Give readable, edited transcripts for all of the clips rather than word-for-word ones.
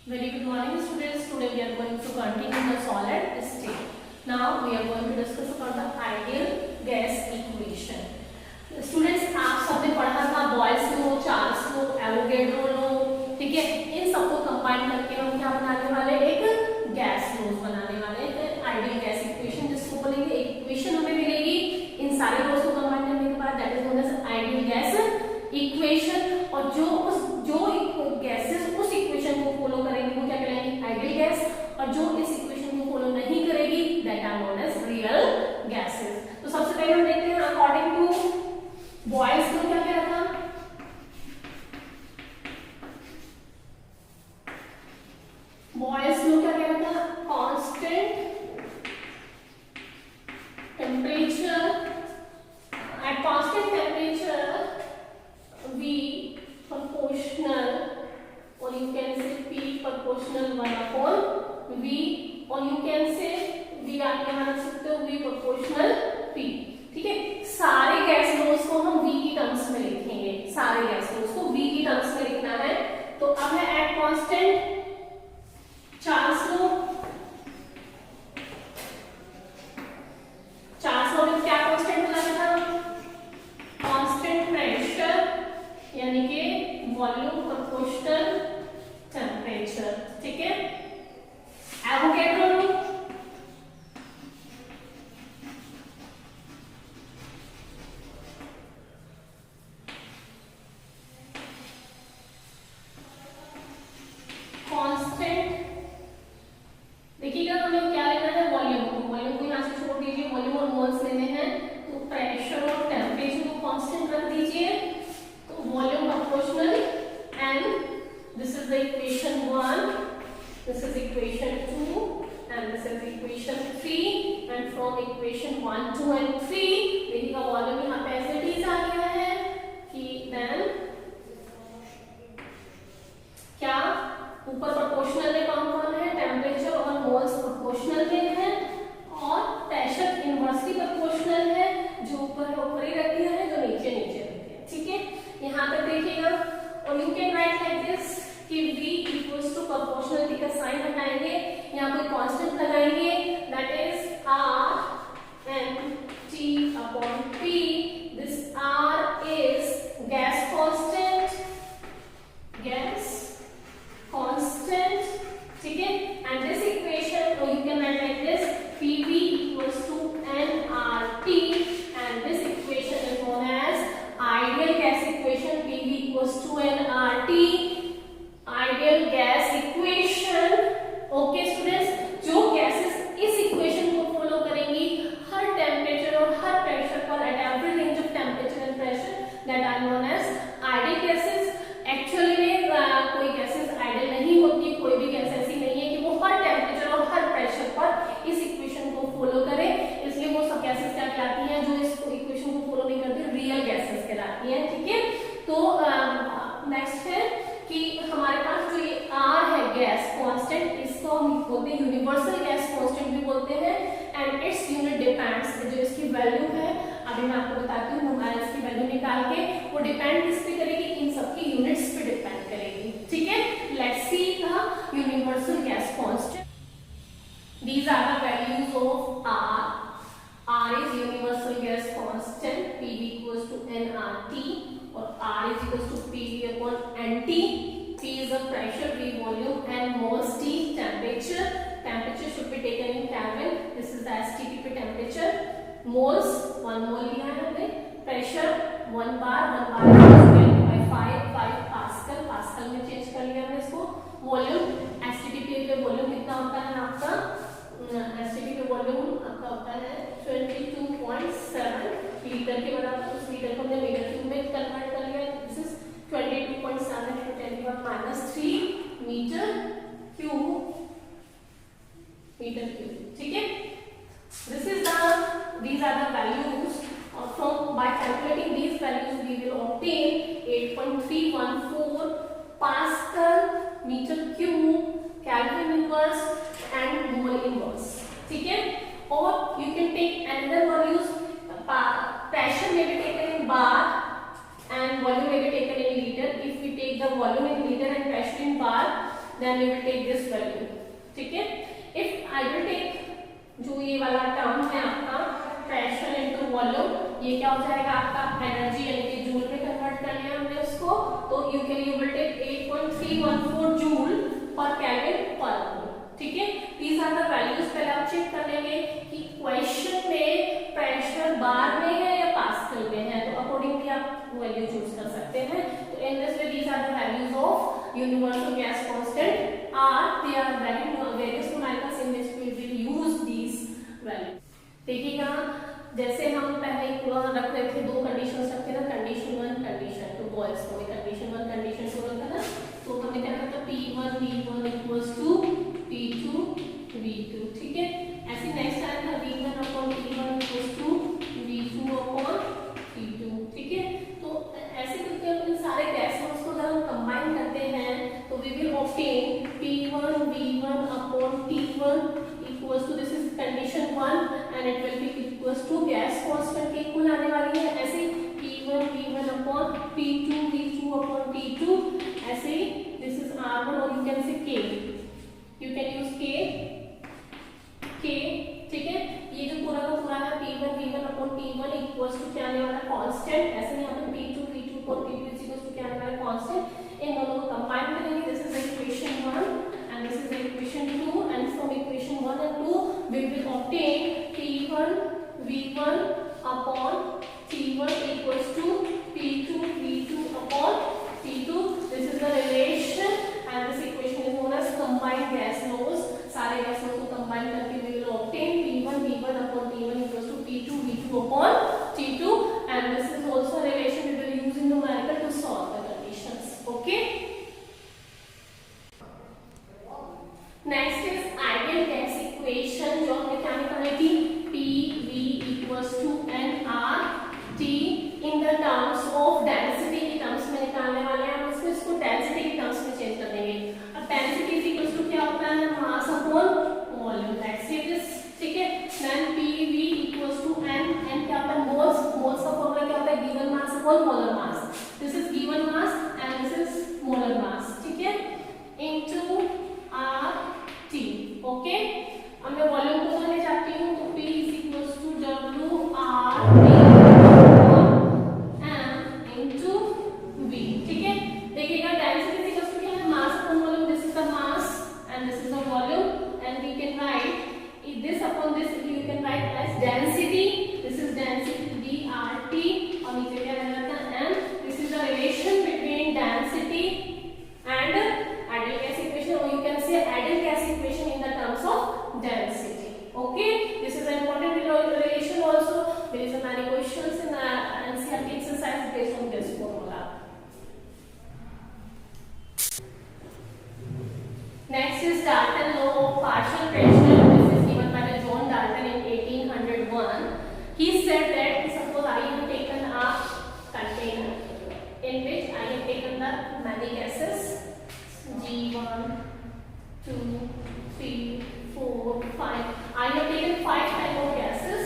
Very good morning, students. Today we are going to continue the solid state. Now we are going to discuss about the ideal gas equation. Students, आप सबने पढ़ा था boils लो, Charles लो, Avogadro लो, ठीक है। इन सबको combine करके हम क्या बनाने वाले, एक गैस लॉज बनाने वाले हैं, आइडियल गैस इक्वेशन जिसको बोलेंगे। एक इक्वेशन हमें मिलेगी इन सारे लॉज को कंबाइन करने के बाद, that is known as ideal gas equation. और जो गैसेस उस इक्वेशन को फॉलो करेंगे वो क्या कहलाएंगे, आइडियल गैस। और जो इस इक्वेशन को फॉलो नहीं करेगी that are known as real gases. तो सबसे पहले हम देखते हैं अकॉर्डिंग टू बॉयल्स लॉ क्या कह रहा था। बॉयल्स लॉ क्या कह रहा था, constant temperature, at constant temperature V proportional, or you can say P proportional 1 upon V, or you can say V आप यहाँ रख सकते हो V proportional P, ठीक है। सारे गैस लॉज को हम V की टर्म्स में लिखेंगे, सारे गैस लॉज को V की टर्म्स में लिखना है। तो अब है at constant Charles law. Charles law में क्या कांस्टेंट लगा था, कांस्टेंट प्रेशर यानी कि वॉल्यूम प्रोपोर्शनल टेम्परेचर, ठीक है। एवोगैड्रो लॉ, कांस्टेंट, देखिएगा हमें क्या लेना है, वॉल्यूम को यहाँ से छोड़ दीजिए, वॉल्यूम और मोल्स लेने हैं। तो प्रेशर और टेम्परेचर को कांस्टेंट रख दीजिए, volume proportional, and this is the equation 1, this is equation 2, and this is equation 3, and from equation 1, 2 and 3 देखिएगा वॉल्यूम यहाँ पे ऐसे ही आ गया है कि then क्या ऊपर प्रोपोर्शनल में कौन है, टेम्परेचर और मोल्स प्रोपोर्शनल में है, और प्रेशर इनवर्सली प्रोपोर्शनल है, जो ऊपर है ऊपर ही रहती है, जो नीचे नीचे रहती है, ठीक है। यहाँ तक देखिएगा। और you can write like this कि V इक्वल्स टू प्रोपोर्शनलिटी का साइन हटाएंगे, यहाँ कोई कांस्टेंट लगाएंगे, that is R N T upon P। This R is gas constant, ठीक है। And this equation you can write like this PV equals to nRT, and this equation is known as ideal gas equation, PV equals to nRT, ideal gas equation। okay students, जो gases इस equation को follow करेंगी हर temperature और हर pressure पर, at every range of temperature and pressure, that are known as ideal gases. Actually में कोई गैसेस आइडियल नहीं होती, कोई भी गैस ऐसी नहीं है कि वो हर टेम्परेचर और हर प्रेशर पर इस इक्वेशन को फॉलो करे, इसलिए वो सब गैसेस क्या कहलाती हैं, जो इस इक्वेशन को फॉलो नहीं करती, रियल गैसेस कहलाती हैं, ठीक है। तो नेक्स्ट है कि हमारे पास जो ये R है गैस कांस्टेंट, इसको हम बोलते हैं यूनिवर्सल गैस कांस्टेंट भी बोलते हैं, एंड इट्स यूनिट डिपेंड्स, जो इसकी वैल्यू है अभी मैं आपको बताती हूँ, हमारा इसकी वैल्यू निकाल के, वो डिपेंड किस पे करेगी, इन सबकी यूनिट्स पे डिपेंड करेगी, ठीक है। Let's see the universal gas constant. These are the values of R. R is universal gas constant, PV equals to nRT, or R is equals to PV upon NT. P is the pressure, V volume, and moles T temperature. Temperature should be taken in Kelvin. This is the STP temperature. Moles 1 mole लिया है हमने. Pressure 1 bar by 5 pascal, pascal में change कर लिया हमने इसको। Volume STP पे volume कितना होता है आपका, एसटीपी पे वॉल्यूम आपका होता है 22.7 लीटर के बराबर। उस लीटर को हमने मीटर क्यूब में कन्वर्ट कर लिया, दिस इज 22.7 × 10⁻³ मीटर क्यूब, ठीक है। these are the values, from by calculating these values we will obtain 8.314 pascal meter cube Kelvin inverse and mole inverse, ठीक है। और you can take another values, pressure may be taken in bar and volume may be taken in liter. If we take the volume in liter and pressure in bar, then we will take this value. ठीक है, if I will take जो ये वाला term है आपका pressure into volume, ये क्या हो जाएगा आपका एनर्जी यानी कि जूल में कन्वर्ट कर लिया हमने उसको, तो यू विल टेक 8.314 जूल पर केल्विन पर मोल. ठीक है, दीज आर द वैल्यूज. पहले आप चेक कर लेंगे कि क्वेश्चन में प्रेशर बार में है या पास्कल में है, तो अकॉर्डिंगली आप वैल्यू चूज कर सकते हैं. तो in this way these are the values of universal gas constant R. They are various numericals in which we will use these value. देखिएगा, जैसे हम पहले रख रहे थे, दो कंडीशंस रखते हैं ना, कंडीशन 1 कंडीशन 2 बॉयल्स को, कंडीशन 1 कंडीशन 2 रखा ना, तो हमने क्या रखा था P1 V1 equals to P2 V2. ठीक है, ऐसे नेक्स्ट आया था V1 upon P1 equals to V2 upon P2. ठीक है, तो ऐसे करके हम इन सारे गैसेस को जब हम कंबाइन करते हैं तो we will obtain P1 V1 upon T1 equals to, this is condition 1 and it will be equals to gas constant के इक्वल आने वाली है. ऐसे P1 V1 upon P2 V2 upon T2. ऐसे दिस इज R1 और you can say K, you can use K. ठीक है, ये जो पूरा का पूरा है P1 V1 upon T1 equals to क्या आने वाला कांस्टेंट. ऐसे यहाँ पर P2 V2 upon T2 equals to क्या आने वाला कांस्टेंट. इन दोनों को कंबाइन करेंगे. This is equation 1 and this is equation 2, and from equation 1 and 2 we will obtain P1 V1 upon T1 equals to P2 V2 upon T2. This is the relation and this equation is known as combined gas laws. सारे gas laws को combine करके we will obtain P1 V1 upon T1 equals to P2 V2 upon T2, and this is also a relation we will use in numerical to solve the conditions. Okay. Next is ideal gas equation, जो हमने क्या निकाली थी, PV equals to nRT in the terms of density के terms में निकालने वाले हैं. हम इसको डेंसिटी के टर्म्स में चेंज कर देंगे. अब डेंसिटी इक्वल्स टू क्या होता है, mass upon volume. Let's see this. ठीक है, then PV equals to n क्या होता है, मोल्स. मोल्स का फॉर्मूला क्या होता है, given mass upon molar mass. This is given mass and this is molar mass. ठीक है, इनटू RT. ओके, अब मैं वॉल्यूम को करने जाती हूँ, तो P is equals to WRT M into V. ठीक है, देखिएगा डेंसिटी is equals to क्या है, mass upon volume. This is the mass and this is the volume, and we can write this upon this, you can write as density. This is density DRT और नीचे क्या रह जाता है M. This is the relation between density and ideal gas equation, or you can say ideal gas equation in the terms of density. Okay, this is an important relation also. There is a many questions in NCERT exercise based on this formula. Next is Dalton law of partial pressure. This is given by the John Dalton in 1801. He said that suppose I have taken a container in which I have taken the many gases G1, 2, 3, 4, 5. I have taken 5 type of gases,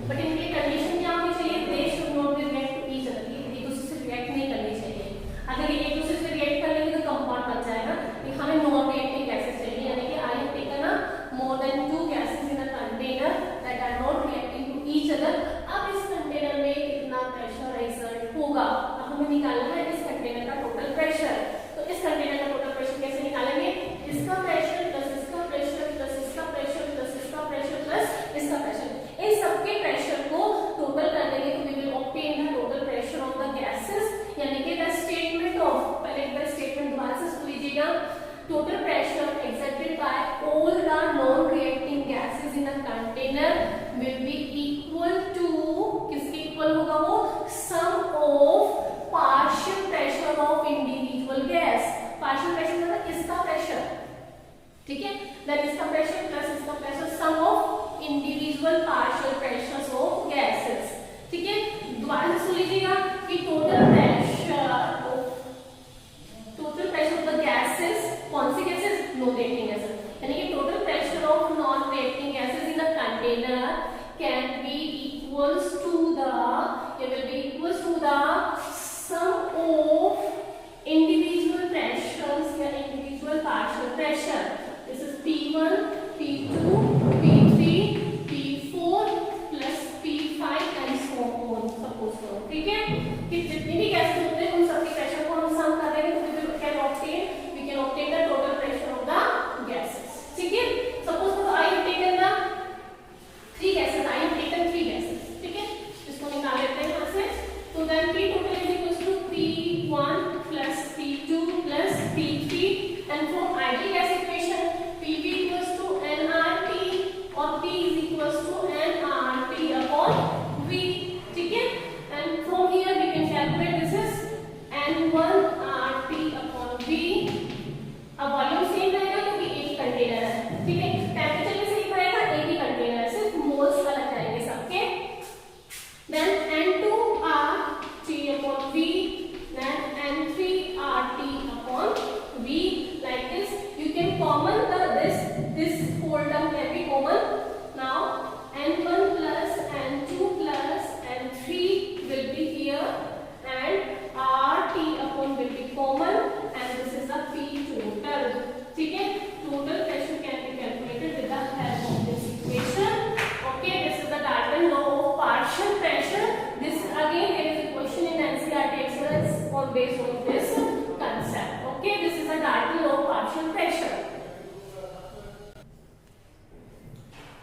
but इनकी condition क्या होनी चाहिए, they should not react to each other. एक दूसरे से react नहीं करनी चाहिए. अगर ये एक दूसरे से रिएक्ट कर लेंगे तो कंपाउंड बन जाएगा. लेकिन हमें नॉन रिएक्टिंग गैसेस चाहिए, यानी कि I have taken more than 2 gases in a container that are not reacting to each other. अब इस कंटेनर में कितना प्रेशर एक्सर्ट होगा, अब हमें निकालना है इस कंटेनर का टोटल प्रेशर. तो इस कंटेनर का टोटल प्रेशर कैसे निकालेंगे, इसका प्रेशर प्लस इसका प्रेशर प्लस इसका प्रेशर प्लस इसका प्रेशर प्लस इसका प्रेशर, इन सबके प्रेशर को टोटल कर देंगे तो we will obtain the total pressure of the gases. यानी कि द स्टेटमेंट ऑफ, पहले एक बार स्टेटमेंट दोबारा से सुन लीजिएगा. Total pressure exerted by all the non reacting gases in a container will be equal to, किसके इक्वल होगा वो, sum of partial pressure of individual gas. Partial pressure मतलब इसका प्रेशर. ठीक है, देन इसका प्रेशर प्लस इसका pressure, sum of individual partial pressures of gases. ठीक है, दोबारा से सुन लीजिएगा कि total pressure of the gases, कौन सी गैसेस, नॉन रिएक्टिंग गैसेस, यानी कि total pressure of non reacting gases in a container can be equals to the, it will be equals to the sum of individual pressures या individual partial pressure pressure. This is P1, P2, P3, P4 plus P5 and so on. Suppose करो, ठीक है? कि जितनी भी gases होते हैं उन सबके प्रेशर को हम सम कर देंगे तो we can obtain the total pressure of the gases. ठीक है? Suppose करो I have taken the three gases. I have taken three gases. ठीक है? इसको निकाल लेते हैं यहाँ से. So then P total is equals to P1 plus P2 plus P3 and from ideal gas equation PV equals to nRT or P is equals to nRT upon V. ठीक है? And from here we can calculate this is N1RT upon V. अब volume same रहेगा क्योंकि एक ही container है. ठीक है? Temperature भी सेम रहेगा, एक ही कंटेनर है, सिर्फ मोल्स अलग रहेंगे सबके. Then N2RT upon V, then N3RT upon V. Like this, you can common this whole term can be common. Now N1 plus N2 plus N3 will be here, and RT upon will be common, and this is a P total. ठीक है? Total pressure can be calculated with the help of this equation. Okay, this is the Dalton law of partial pressure. This again there is a question in NCERT exercise on based on this concept. Okay, this is the Dalton law of partial pressure.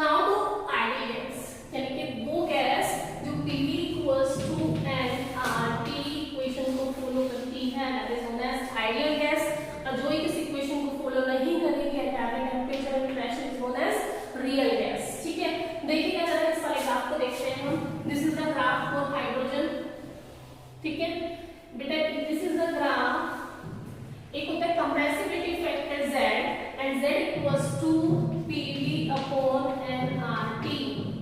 Now to ideal gas, यानी कि वो gas जो PV equals to nRT equation को follow करती है, that is known as ideal gas. और जो इस इक्वेशन को फॉलो नहीं करेगी at average temperature and pressure is known as real gas. ठीक है? देखिए क्या इस वाले ग्राफ को देखते हैं हम. This is the graph for hydrogen. ठीक है बेटा? This is the graph. एक होता है compressibility factor Z and Z equals to PV upon nRT.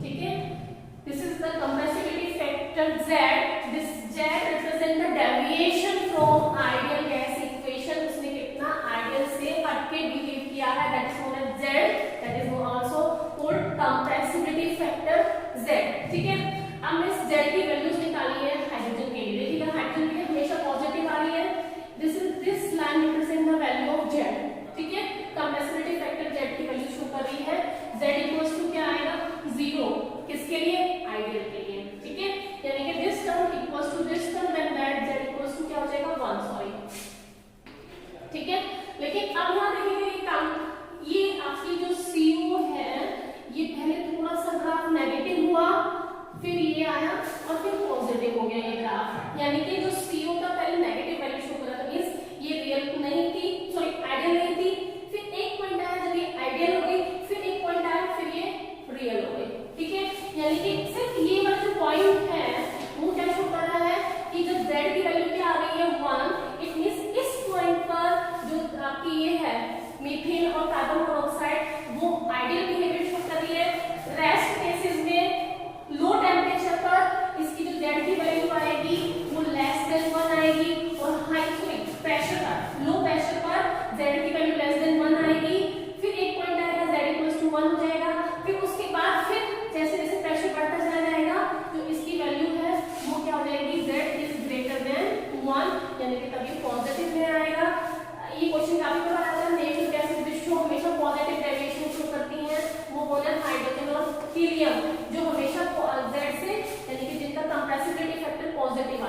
ठीक है? This is the compressibility factor Z. This Z represent the deviation from ideal gas equation. उसने कितना ideal से हटके behave किया है, that is known as Z. That is also called compressibility factor Z. ठीक है? हमने इस Z की वैल्यूज निकाली है हाइड्रोजन के लिए. देखिएगा हाइड्रोजन के लिए हमेशा पॉजिटिव आ रही है. This line represent the value of Z. ठीक है? compressibility factor Z की वैल्यू शो कर रही है. Z equals to क्या आएगा? 0. किसके लिए? आइडियल के लिए. ठीक है? यानी कि this term equals to this term, then that Z equals to क्या हो जाएगा? 1. सॉरी. ठीक है? लेकिन अब यहाँ देखिएगा ये काम, ये आपकी जो CO है ये पहले थोड़ा सा ग्राफ नेगेटिव हुआ, फिर ये आया और फिर पॉजिटिव हो गया ये ग्राफ. यानी कि जो CO का पहले नेगेटिव वैल्यू शो कर रहा था, मींस ये रियल नहीं थी, सॉरी आइडियल नहीं थी. फिर एक पॉइंट आया जब ये आइडियल हो गई, फिर एक पॉइंट आया फिर ये रियल हो गई. ठीक है? यानी कि सिर्फ ये वाला जो पॉइंट है वो क्या शो कर रहा है कि जब Z की वैल्यू क्या आ रही है 1, इट मींस इस पॉइंट पर जो आपकी ये है मीथेन और कार्बन मोनोऑक्साइड वो आइडियल बिहेवियर शो कर रही है. रेस्ट केसेस में लो टेम्परेचर पर इसकी जो Z की वैल्यू आएगी वो लेस देन 1 आएगी, और हाई प्रेशर पर, लो प्रेशर पर Z की वैल्यू लेस देन 1 आएगी. फिर एक पॉइंट आएगा Z इक्वल्स टू 1 हो जाएगा. फिर उसके बाद फिर जैसे जैसे प्रेशर बढ़ता चला जाएगा तो इसकी वैल्यू है वो क्या हो जाएगी? Z इज ग्रेटर देन 1, यानी कि तभी पॉजिटिव में आएगा. ये क्वेश्चन काफी बार आता है. नेचुरल गैसेस विच हमेशा पॉजिटिव डेविएशन शो करती हैं वो होना हाइड्रोजन और हीलियम, जो हमेशा Z से यानी कि जिनका compressibility factor positive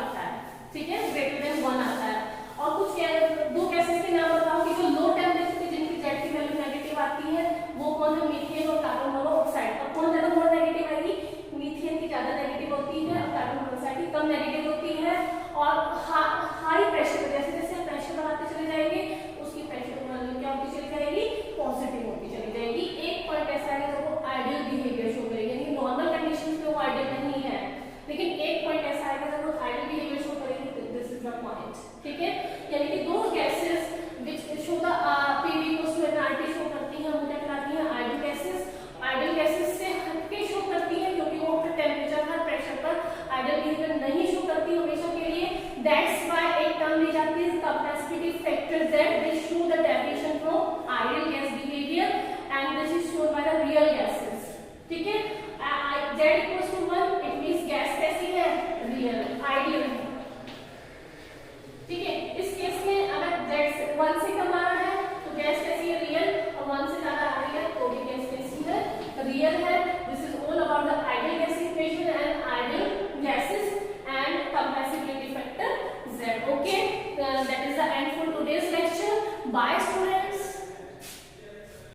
the end for today's lecture. Bye students.